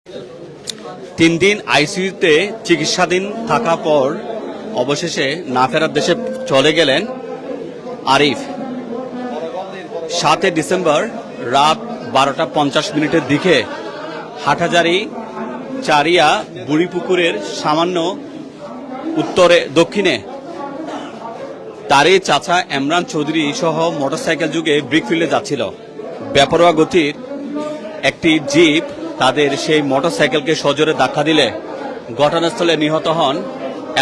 3 দিন আইসিইউতে চিকিৎসাধীন থাকা পর অবশেষে না ফেরার দেশে চলে গেলেন আরিফ। 7 ডিসেম্বর রাত 12:50 দিকে হাটহাজারী চারিয়া বুড়িপুকুরের সামান্য দক্ষিণে তারই চাচা এমরান চৌধুরী সহ মোটরসাইকেল যুগে ব্রিকফিল্ডে যাচ্ছিল। বেপরোয়া গতির একটি জিপ তাদের সেই মোটরসাইকেলকে সজোরে ধাক্কা দিলে ঘটনাস্থলে নিহত হন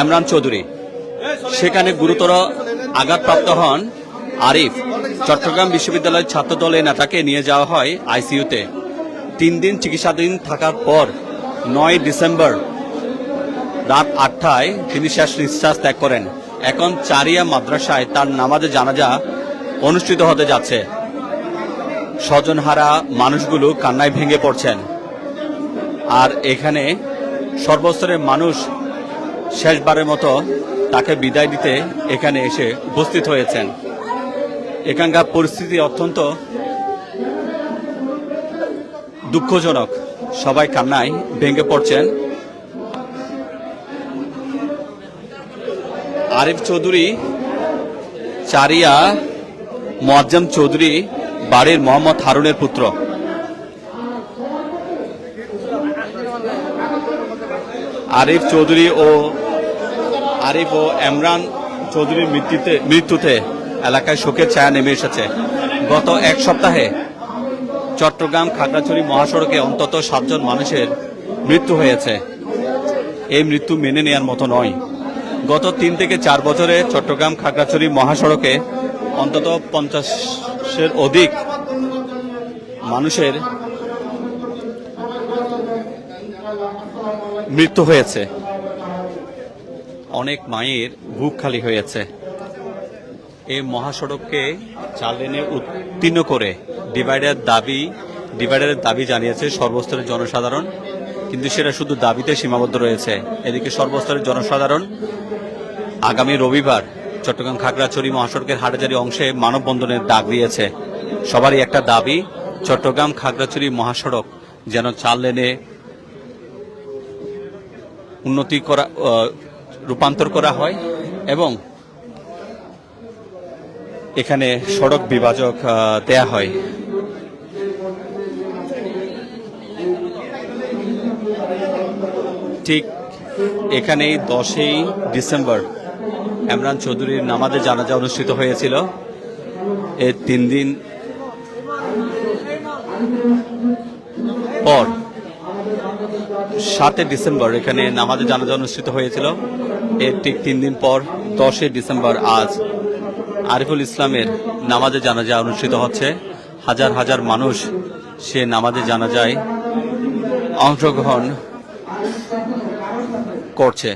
এমরান চৌধুরী। সেখানে গুরুতর আঘাতপ্রাপ্ত হন আরিফ। চট্টগ্রাম বিশ্ববিদ্যালয়ের ছাত্রদলের নেতাকে নিয়ে যাওয়া হয় আইসিইউতে। 3 দিন চিকিৎসাধীন থাকার পর 9 ডিসেম্বর রাত 8টায় তিনি শেষ নিঃশ্বাস ত্যাগ করেন। এখন চারিয়া মাদ্রাসায় তার নামাজে জানাজা অনুষ্ঠিত হতে যাচ্ছে। স্বজনহারা মানুষগুলো কান্নায় ভেঙে পড়ছেন। আর এখানে সর্বস্তরের মানুষ শেষবারের মতো তাকে বিদায় দিতে এখানে এসে উপস্থিত হয়েছেন। এখানকার পরিস্থিতি অত্যন্ত দুঃখজনক। সবাই কান্নায় ভেঙে পড়ছেন। আরিফ চৌধুরী চারিয়া মোয়াজ্জেম চৌধুরী বাড়ির মোহাম্মদ হারুনের পুত্র। আরিফ ও এমরান চৌধুরীর মৃত্যুতে এলাকায় শোকের ছায়া নেমে এসেছে। গত এক সপ্তাহে চট্টগ্রাম খাগড়াছড়ি মহাসড়কে অন্তত 7 জন মানুষের মৃত্যু হয়েছে। এই মৃত্যু মেনে নেওয়ার মতো নয়। গত 3 থেকে 4 বছরে চট্টগ্রাম খাগড়াছড়ি মহাসড়কে অন্তত 50-এর অধিক মানুষের মৃত্যু হয়েছে। অনেক মায়ের বুক খালি হয়েছে। এই মহাসড়ককে 4 লেনে উত্তীর্ণ করে ডিভাইডারের দাবি জানিয়েছে সর্বস্তরের জনসাধারণ, কিন্তু সেটা শুধু দাবিতে সীমাবদ্ধ রয়েছে। এদিকে সর্বস্তরের জনসাধারণ আগামী রবিবার চট্টগ্রাম খাগড়াছড়ি মহাসড়কের হাটহাজারী অংশে মানববন্ধনের ডাক দিয়েছে। সবারই একটা দাবি, চট্টগ্রাম খাগড়াছড়ি মহাসড়ক যেন 4 লেনে রূপান্তর করা হয় এবং এখানে সড়ক বিভাজক দেয়া হয়। ঠিক এখানেই 10 ডিসেম্বর এমরান চৌধুরীর নামাজে জানাজা অনুষ্ঠিত হয়েছিল। এর 3 দিন পর 7 ডিসেম্বর এখানে নামাজে জানাজা অনুষ্ঠিত হয়েছিল। এর ঠিক 3 দিন পর 10 ডিসেম্বর আজ আরিফুল ইসলামের নামাজে জানাজা অনুষ্ঠিত হচ্ছে। হাজার হাজার মানুষ সে নামাজে জানাজায় অংশগ্রহণ করছে।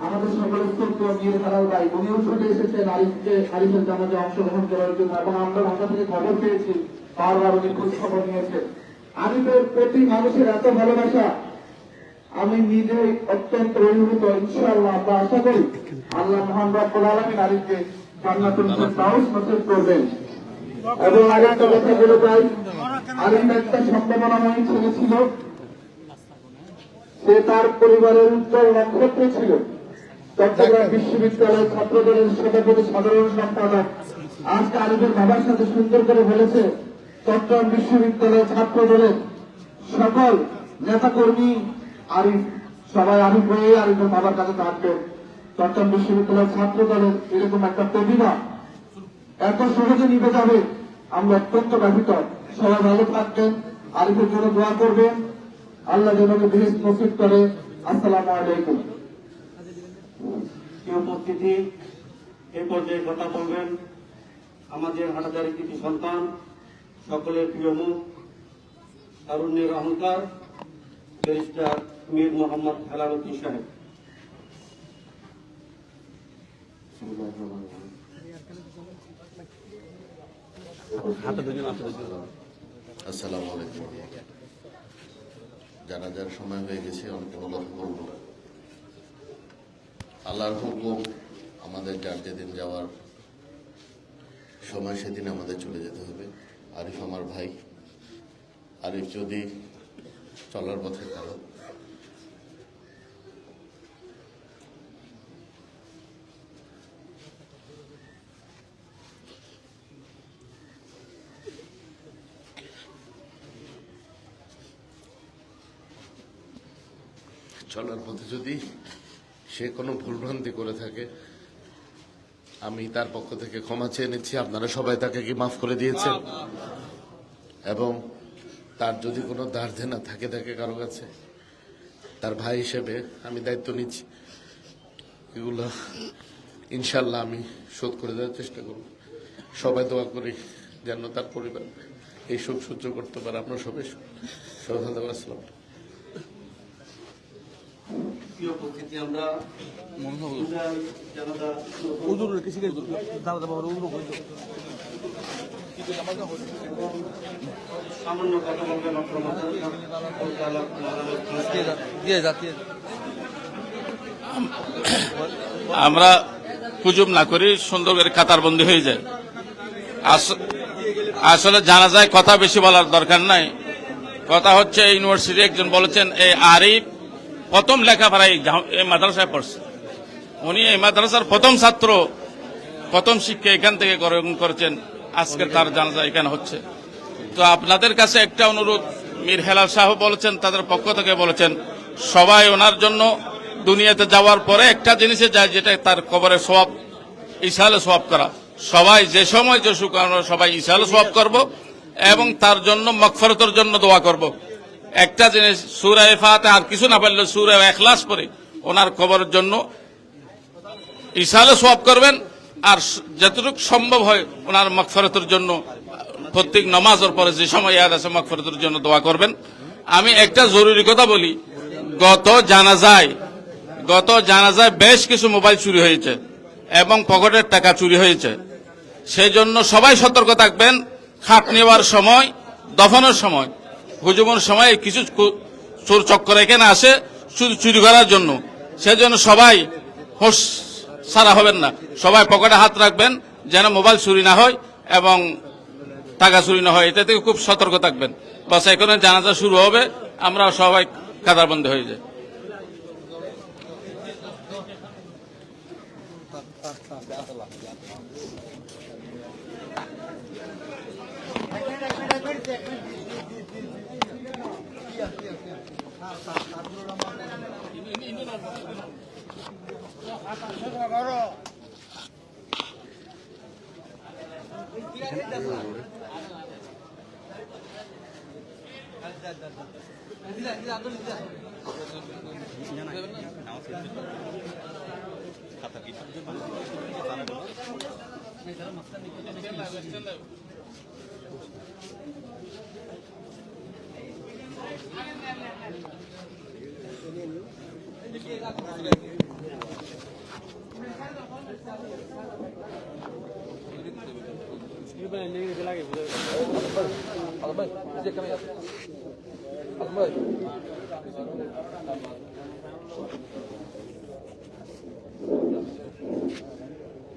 আমাদের সকলের ছোট্ট নিয়ে ধারার ভাই উনিও ছুটে এসেছেন আরিফের জানাজে অংশগ্রহণ করার জন্য এবং আমরা ভাষা থেকে খবর পেয়েছি, বারবার উনি খোঁজ খবর নিয়েছেন। আরিফের প্রতি মানুষের এত ভালোবাসা আমি নিজেই অত্যন্ত অভিভূত। ইনশাআল্লাহ আমরা আশা করি আল্লাহ মহান রব্বুল আলামিন আরিফকে জান্নাতুল ফেরদাউস নসিব করবেন। এবং আরেকটা কথা বলে যাই, আরিফ একটা সম্ভাবনাময়ী ছেলে ছিল। সে তার পরিবারের উজ্জ্বল নক্ষত্র ছিল। চট্টগ্রাম বিশ্ববিদ্যালয়ের ছাত্রদলের সভাপতি সাধারণ সম্পাদক আজকে আরিফের বাবার সাথে সুন্দর করে বলেছে, চট্টগ্রাম বিশ্ববিদ্যালয়ের ছাত্রদলের সকল নেতাকর্মী আরিফ, সবাই আরিফ হয়ে আরিফের বাবার কাছে থাকবেন। চট্টগ্রাম বিশ্ববিদ্যালয়ের ছাত্রদলের এরকম একটা প্রতিভা এত সহজে নিভে যাবে, আমরা অত্যন্ত ব্যথিত। সবাই ভালো থাকবেন, আরিফের জন্য দোয়া করবেন, আল্লাহ যেন বেহেশত নসিব করে। আসসালামু আলাইকুম। উপস্থিতি এই পর্যায়ে কথা বলবেন আমাদের হাটহাজারী কৃতি সন্তান, সকলের প্রিয় মুখ, তারুণ্যের অহংকার, ব্যারিস্টার মীর মোহাম্মদ হেলাল উদ্দিন সাহেব। আসসালামু আলাইকুম। জানাজার সময় হয়ে গেছে, অনেক কথা বলবো। আল্লাহর হুকুম, আমাদের যার যেদিন যাওয়ার সময় সেদিন আমাদের চলে যেতে হবে। আরিফ আমার ভাই, আরিফ যদি চলার পথে কারো চলার পথে যদি সে কোনো ভুলভ্রান্তি করে থাকে, আমি তার পক্ষ থেকে ক্ষমা চেয়ে নিচ্ছি। আপনারা সবাই তাকে কি মাফ করে দিয়েছেন? এবং তার যদি কোনো ধার দেনা থাকে কারো কাছে, তার ভাই হিসেবে আমি দায়িত্ব নিচ্ছি, এগুলো ইনশাল্লাহ আমি শোধ করে দেওয়ার চেষ্টা করব। সবাই দোয়া করি যেন তার পরিবার এই শোক সহ্য করতে পারে। আপনারা সবাই আসসালাম। প্রিয় উপস্থিতি, আমরা সামান্য কথা বলবেন আমরা হুজুম না করি, সুন্দর করে কাতারবন্দি হয়ে যায়। আসলে জানা যায় কথা বেশি বলার দরকার নাই। কথা হচ্ছে ইউনিভার্সিটি একজন বলেছেন, এই আরিফ প্রথম লেখাপড়ায় এই মাদ্রাসায় পড়ছে, উনি এই মাদ্রাসার প্রথম ছাত্র, প্রথম শিক্ষা এখান থেকে গ্রহণ করেছেন। আজকে তার জানাজা এখানে হচ্ছে। তো আপনাদের কাছে একটা অনুরোধ, মীর হেলাল শাহ বলেছেন, তাদের পক্ষ থেকে বলেছেন, সবাই ওনার জন্য দুনিয়াতে যাওয়ার পরে একটা জিনিসে যায়, যেটা তার কবরে সওয়াব, ইসালে সওয়াব করা। সবাই যে সময় যে সুখ, আমরা সবাই ইসালে সওয়াব করব এবং তার জন্য মাগফিরাতের জন্য দোয়া করব। একটা জিনিস, সূরা ফাতিহা আর কিছু না পারলে সূরা ইখলাস পড়ে ওনার কবরের জন্য ইসালে সওয়াব করবেন। আর যতটুকু সম্ভব হয় ওনার মাগফিরাতের জন্য প্রত্যেক নামাজের পরে যে সময় ইয়াদ আছে মাগফিরাতের জন্য দোয়া করবেন। আমি একটা জরুরি কথা বলি, গত জানাজায় বেশ কিছু মোবাইল চুরি হয়েছে এবং পকেটের টাকা চুরি হয়েছে। সেই জন্য সবাই সতর্ক থাকবেন। খাট নেওয়ার সময়, দফনের সময়, হুজুমের সময় কিছু চোর চক্কর এখানে আসে শুধু চুরি করার জন্য। সেজন্য সবাই হোশ সারা হবেন না, সবাই পকেটে হাত রাখবেন যেন মোবাইল চুরি না হয় এবং টাকা চুরি না হয়। এটা থেকে খুব সতর্ক থাকবেন। বাস এখানে জানাজা শুরু হবে, আমরা সবাই কাতারবন্দি হয়ে যাই।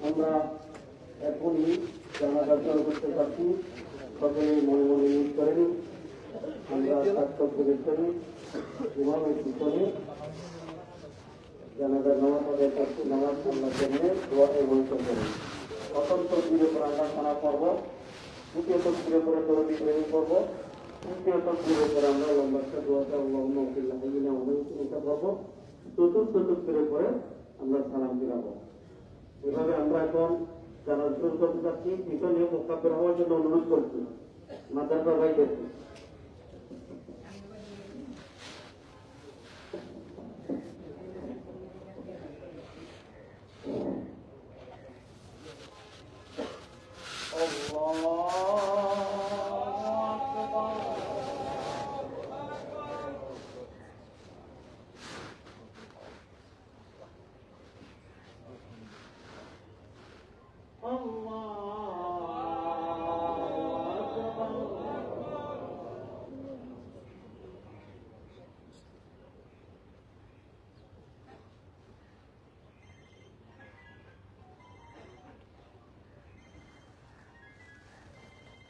আমরা এখনই জানাজা শুরু করতে পারছি। সকলে মনে মনে নিয়োগ করেন। আমরা ছাত্রদের করি ইমামের পিছনে জানাজার নামাজ আদায় করছি। নামাজ আল্লাহর জন্য দোয়া এবং করেন। প্রথম তকবীরের পর আমরা সানা পড়ব, দ্বিতীয় তকবীরের পরে দরুদ ইব্রাহিম পড়ব, তৃতীয় তকবীরের পরে আমরা লম্বা দোয়াটা আল্লাহুম্মা ইগফির লানা ওয়া লিনা পড়ব, চতুর্থ তকবীরের পরে আমরা সালাম ফিরাবো। এভাবে আমরা এখন জানাজা শুরু করতে যাচ্ছি। পিছনে মুকাব্বির হওয়ার জন্য অনুরোধ করছি মাদ্রাসা ভাইদেরকে।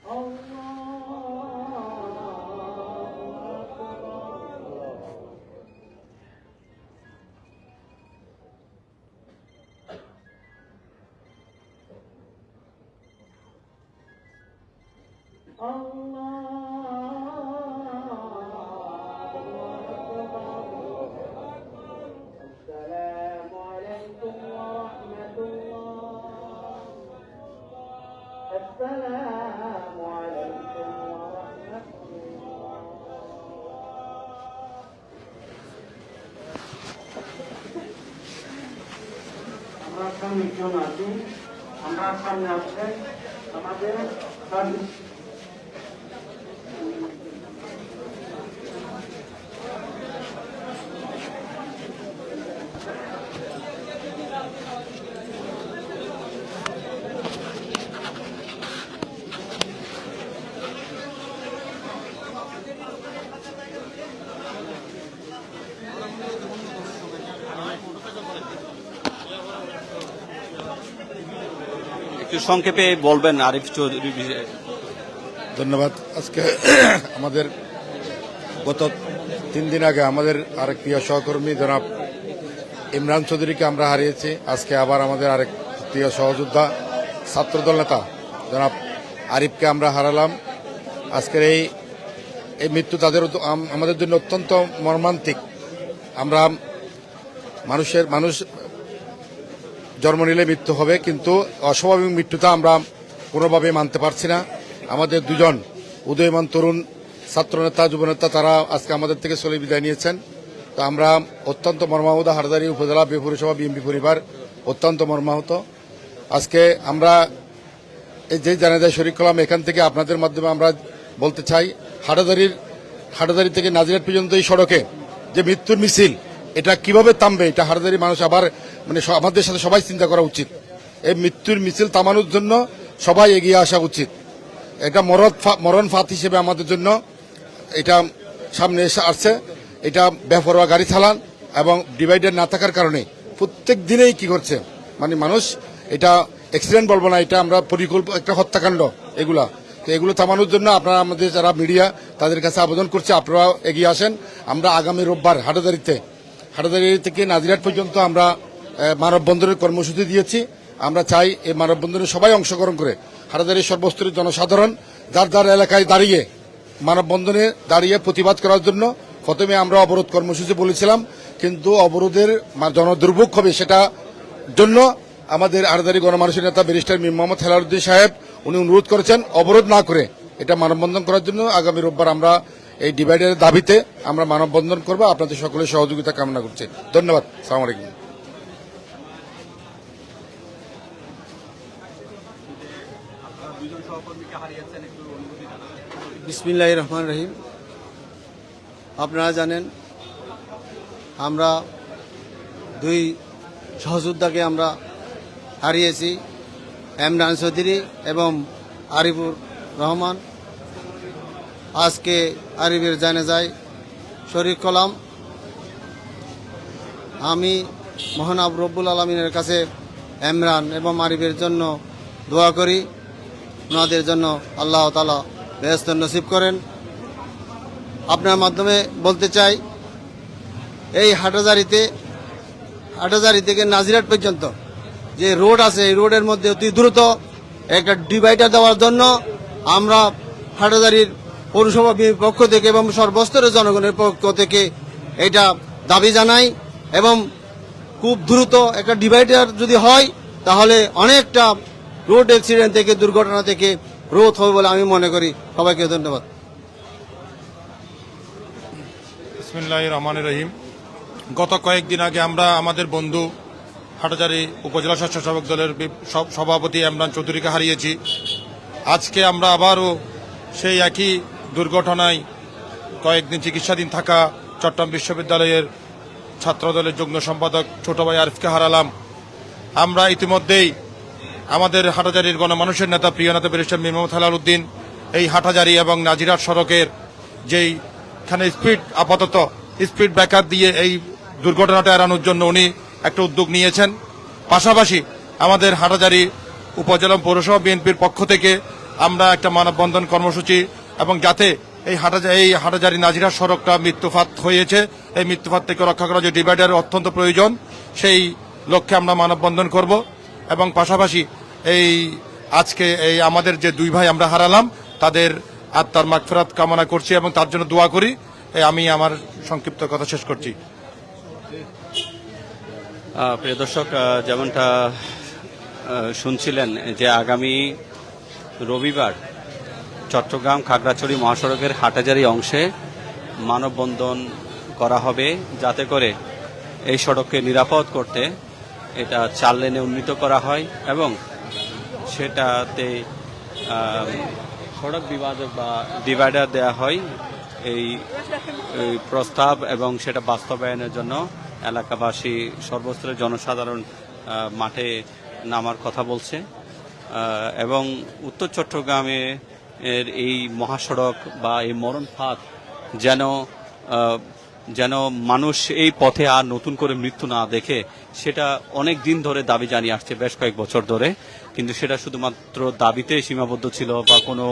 السلام عليكم ورحمة الله. السلام عليكم ورحمة الله. আমরা সামনে কেউ আছি, আমরা সামনে আসছেন আমাদের একটু সংক্ষেপে বলবেন আরিফ চৌধুরী বিষয়ে। ধন্যবাদ। আজকে আমাদের গত 3 দিন আগে আমাদের আরেক প্রিয় সহকর্মী জনাব ইমরান চৌধুরীকে আমরা হারিয়েছি। আজকে আবার আমাদের আরেক প্রিয় সহযোদ্ধা ছাত্রদল নেতা জনাব আরিফকে আমরা হারালাম। আজকের এই মৃত্যু আমাদের জন্য অত্যন্ত মর্মান্তিক। আমরা মানুষ জন্ম নিলে মৃত্যু হবে, কিন্তু অস্বাভাবিক মৃত্যুটা আমরা কোনোভাবে মানতে পারছি না। আমাদের দুজন উদীয়মান তরুণ ছাত্রনেতা যুবনেতা তারা আজকে আমাদের থেকে চলে বিদায় নিয়েছেন। তো আমরা অত্যন্ত মর্মাহত, হাটহাজারী উপজেলা পৌরসভা বিএনপি পরিবার অত্যন্ত মর্মাহত। আজকে আমরা এই যে জানাজায় শরীক হলাম, এখান থেকে আপনাদের মাধ্যমে আমরা বলতে চাই, হাটহাজারী থেকে নাজিরহাট পর্যন্ত এই সড়কে যে মৃত্যুর মিছিল, এটা কিভাবে থামবে, এটা হাটহাজারী মানুষ আবার আমাদের সাথে সবাই চিন্তা করা উচিত। এই মৃত্যুর মিছিল থামানোর জন্য সবাই এগিয়ে আসা উচিত। এটা মরণ ফাঁদ হিসেবে আমাদের জন্য এটা সামনে এসে আসছে। এটা বেপরোয়া গাড়ি চালান এবং ডিভাইডার না থাকার কারণে প্রত্যেক দিনেই কি করছে, মানুষ এটা অ্যাক্সিডেন্ট বলবো না, এটা আমরা একটা হত্যাকাণ্ড এগুলা। তো এগুলো থামানোর জন্য আপনারা আমাদের যারা মিডিয়া তাদের কাছে আবেদন করছে, আপনারা এগিয়ে আসেন। আমরা আগামী রোববার হাটহাজারী থেকে নাজিরহাট পর্যন্ত আমরা মানববন্ধনের কর্মসূচি দিয়েছি। আমরা চাই এই মানববন্ধনে সবাই অংশগ্রহণ করে হাটহাজারীর সর্বস্তরের জনসাধারণ যার যার এলাকায় দাঁড়িয়ে মানববন্ধনে দাঁড়িয়ে প্রতিবাদ করার জন্য। প্রথমে আমরা অবরোধ কর্মসূচি বলেছিলাম, কিন্তু অবরোধের জনদুর্ভোগ হবে, সেটা জন্য আমাদের হাটহাজারী গণমানুষের নেতা ব্যারিস্টার মীর মোহাম্মদ হেলালুদ্দিন সাহেব উনি অনুরোধ করেছেন অবরোধ না করে এটা মানববন্ধন করার জন্য। আগামী রোববার আমরা এই ডিভাইডারের দাবিতে আমরা মানববন্ধন করব। আপনাদের সকলের সহযোগিতা কামনা করছি। ধন্যবাদ। আসসালামু আলাইকুম। বিসমিল্লাহির রহমানির রহিম। আপনারা জানেন আমরা 2 সহযোদ্ধাকে আমরা হারিয়েছি, ইমরান চৌধুরী এবং আরিফুর রহমান। আজকে আরিফের জানাজায় শরীক হলাম। আমি মহান রব্বুল আলামিনের কাছে ইমরান এবং আরিফের জন্য দোয়া করি, ওনাদের জন্য আল্লাহ তাআলা বেহেশত নসিব করেন। আপনার মাধ্যমে বলতে চাই, এই হাটহাজারী থেকে নাজিরহাট পর্যন্ত যে রোড আছে, এই রোডের মধ্যে অতি দ্রুত একটা ডিভাইডার দেওয়ার জন্য আমরা হাটহাজারীর পৌরসভা পক্ষ থেকে এবং সর্বস্তরের জনগণের পক্ষ থেকে এটা দাবি জানাই। এবং খুব দ্রুত একটা ডিভাইডার যদি হয় তাহলে অনেকটা রোড অ্যাক্সিডেন্ট থেকে, দুর্ঘটনা থেকে রোধ হবে বলে আমি মনে করি। সবাইকে ধন্যবাদ। বিসমিল্লাহির রহমানির রহিম। গত কয়েকদিন আগে আমরা আমাদের বন্ধু হাটহাজারী উপজেলা স্বেচ্ছাসেবক দলের সভাপতি ইমরান চৌধুরীকে হারিয়েছি। আজকে আমরা আবারও সেই একই দুর্ঘটনায় কয়েকদিন চিকিৎসাধীন থাকা চট্টগ্রাম বিশ্ববিদ্যালয়ের ছাত্রদলের যুগ্ম সম্পাদক ছোট ভাই আরিফকে হারালাম। আমরা ইতিমধ্যেই আমাদের হাটহাজারীর গণমানুষের নেতা, প্রিয় নেতা ব্যারিস্টার মীর মোহাম্মদ হেলালুদ্দিন এই হাটহাজারী এবং নাজিরহাট সড়কের যেইখানে আপাতত স্পিড ব্রেকার দিয়ে এই দুর্ঘটনাটা এড়ানোর জন্য উনি একটা উদ্যোগ নিয়েছেন। পাশাপাশি আমাদের হাটহাজারী উপজেলা পৌরসভা বিএনপির পক্ষ থেকে আমরা একটা মানববন্ধন কর্মসূচি, এবং যাতে এই হাটাজারি নাজিরা সড়কটা মৃত্যুফাত হয়েছে, এই মৃত্যুফাত থেকে রক্ষা করা যে ডিভাইডার অত্যন্ত প্রয়োজন, সেই লক্ষ্যে আমরা মানববন্ধন করব। এবং পাশাপাশি আজকে আমাদের যে দুই ভাই আমরা হারালাম, তাদের আত্মার মাগফিরাত কামনা করছি এবং তার জন্য দোয়া করি। আমি আমার সংক্ষিপ্ত কথা শেষ করছি। প্রিয় দর্শক, যেমনটা শুনছিলেন যে আগামী রবিবার চট্টগ্রাম খাগড়াছড়ি মহাসড়কের হাটাজারি অংশে মানববন্ধন করা হবে, যাতে করে এই সড়ককে নিরাপদ করতে এটা 4 লেনে উন্নীত করা হয় এবং সেটাতে সড়ক বিভাজক বা ডিভাইডার দেওয়া হয়। এই প্রস্তাব এবং সেটা বাস্তবায়নের জন্য এলাকাবাসী, সর্বস্তরের জনসাধারণ মাঠে নামার কথা বলছে এবং উত্তর চট্টগ্রামে এই মহাসড়ক বা এই মরণ ফাঁদ যেন মানুষ এই পথে আর নতুন করে মৃত্যু না দেখে, সেটা অনেক দিন ধরে দাবি জানিয়ে আসছে, বেশ কয়েক বছর ধরে। কিন্তু সেটা শুধুমাত্র দাবিতে সীমাবদ্ধ ছিল, বা কোনো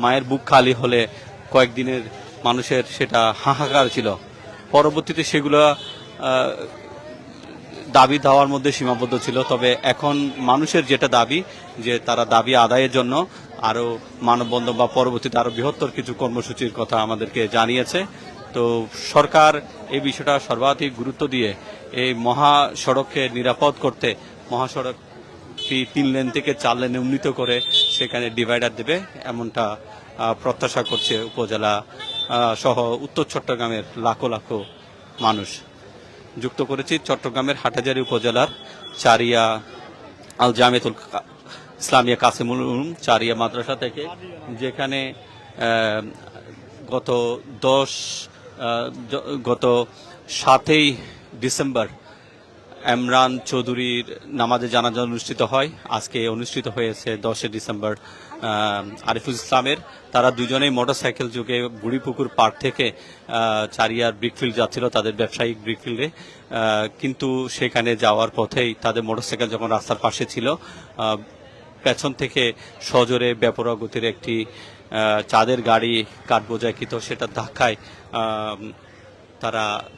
মায়ের বুক খালি হলে কয়েকদিনের মানুষের সেটা হাহাকার ছিল। পরবর্তীতে সেগুলো দাবি দেওয়ার মধ্যে সীমাবদ্ধ ছিল। তবে এখন মানুষের যেটা দাবি, যে তারা দাবি আদায়ের জন্য আরো মানববন্ধন বা পরবর্তীতে আরো বৃহত্তর কিছু কর্মসূচির কথা আমাদেরকে জানিয়েছে। তো সরকার এই বিষয়টা সর্বাধিক গুরুত্ব দিয়ে এই মহাসড়ককে নিরাপদ করতে মহাসড়কটি 3 লেন থেকে 4 লেনে উন্নীত করে সেখানে ডিভাইডার দেবে, এমনটা প্রত্যাশা করছে উপজেলা সহ উত্তর চট্টগ্রামের লাখো লাখো মানুষ। যুক্ত করেছি চট্টগ্রামের হাটাজারি উপজেলার চারিয়া আল জামিয়াতুল ইসলামিয়া কাসিমুল উলুম চারিয়া মাদ্রাসা থেকে, যেখানে গত 7ই ডিসেম্বর এমরান চৌধুরীর নামাজে জানাজা অনুষ্ঠিত হয়। আজকে অনুষ্ঠিত হয়েছে 10 ডিসেম্বর আরিফুল ইসলামের। তারা দুজনেই মোটরসাইকেল যুগে বুড়িপুকুর পার্ক থেকে চারিয়ার ব্রিকফিল্ড যাচ্ছিল, তাদের ব্যবসায়িক ব্রিকফিল্ডে। কিন্তু সেখানে যাওয়ার পথেই তাদের মোটরসাইকেল যখন রাস্তার পাশে ছিল, পেছন থেকে সজোরে বেপরোয়া গতির একটি চাঁদের গাড়ি কাঠবোঝাইকৃত সেটা ধাক্কায়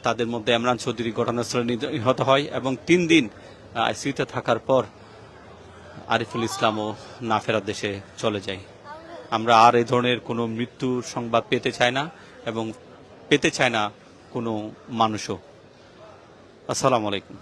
তাদের মধ্যে এমরান চৌধুরী ঘটনাস্থলে নিহত হয় এবং 3 দিন আইসিইউতে থাকার পর আরিফুল ইসলামও না ফেরার দেশে চলে যায়। আমরা আর এই ধরনের কোনো মৃত্যুর সংবাদ পেতে চাই না এবং পেতে চায় না কোনো মানুষও। আসসালামু আলাইকুম।